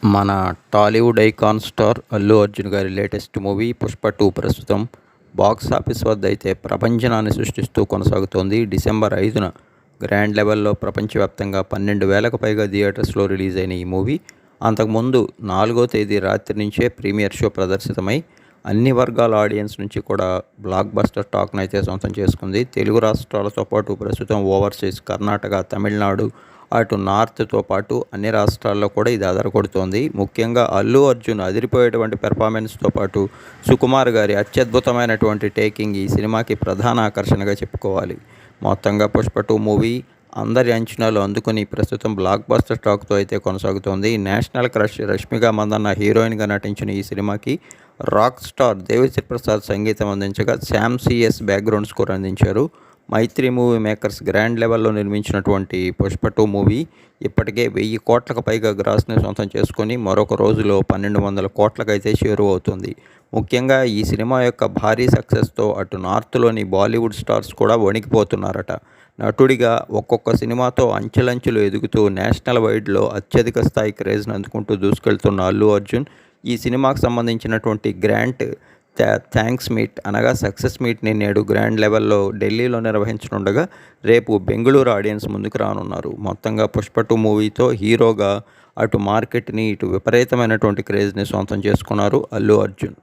మన Tollywood icon star Allu Arjun గారి latest movie 'Pushpa 2' ప్రస్తుతం బాక్స్ ఆఫీస్ వద్ద అయితే ప్రపంచనాన్ని సృష్టిస్తూ కొనసాగుతోంది. డిసెంబర్ 5న గ్రాండ్ లెవెల్లో ప్రపంచవ్యాప్తంగా 12,000కు పైగా థియేటర్స్లో రిలీజ్ అయిన ఈ మూవీ అంతకుముందు 4వ తేదీ రాత్రి నుంచే ప్రీమియర్ షో ప్రదర్శితమై అన్ని వర్గాల ఆడియన్స్ నుంచి కూడా బ్లాక్ బస్టర్ టాక్ను అయితే సొంతం చేసుకుంది. తెలుగు రాష్ట్రాలతో పాటు ప్రస్తుతం ఓవర్సీస్ కర్ణాటక, తమిళనాడు, అటు నార్త్తో పాటు అన్ని రాష్ట్రాల్లో కూడా ఇది అదరకొడుతోంది. ముఖ్యంగా అల్లు అర్జున్ అదిరిపోయేటువంటి పెర్ఫార్మెన్స్తో పాటు సుకుమార్ గారి అత్యద్భుతమైనటువంటి టేకింగ్ ఈ సినిమాకి ప్రధాన ఆకర్షణగా చెప్పుకోవాలి. మొత్తంగా 'పుష్ప 2' మూవీ అందరి అంచనాలు అందుకుని ప్రస్తుతం బ్లాక్ బస్టర్ టాక్తో అయితే కొనసాగుతోంది. నేషనల్ క్రష్ రష్మిక మందన్న హీరోయిన్గా నటించిన ఈ సినిమాకి రాక్ స్టార్ దేవిశ్రీ ప్రసాద్ సంగీతం అందించగా శామ్ సిఎస్ బ్యాక్గ్రౌండ్ స్కోర్ అందించారు. మైత్రి మూవీ మేకర్స్ గ్రాండ్ లెవెల్లో నిర్మించినటువంటి 'పుష్ప 2' మూవీ ఇప్పటికే 1000 కోట్లకు పైగా గ్రాస్ని సొంతం చేసుకొని మరొక రోజులో 1200 కోట్లకైతే చేరువవుతుంది. ముఖ్యంగా ఈ సినిమా యొక్క భారీ సక్సెస్తో అటు నార్త్లోని బాలీవుడ్ స్టార్స్ కూడా వణికిపోతున్నారట. నటుడిగా ఒక్కొక్క సినిమాతో అంచెలంచెలు ఎదుగుతూ నేషనల్ వైడ్లో అత్యధిక స్థాయి క్రేజ్ని అందుకుంటూ దూసుకెళ్తున్న అల్లు అర్జున్ ఈ సినిమాకు సంబంధించినటువంటి గ్రాంట్ థ్యాంక్స్ మీట్ అనగా సక్సెస్ మీట్ని నేడు గ్రాండ్ లెవెల్లో ఢిల్లీలో నిర్వహించనుండగా రేపు బెంగళూరు ఆడియన్స్ ముందుకు రానున్నారు. మొత్తంగా 'పుష్ప 2' మూవీతో హీరోగా అటు మార్కెట్ని ఇటు విపరీతమైనటువంటి క్రేజ్ని సొంతం చేసుకున్నారు అల్లు అర్జున్.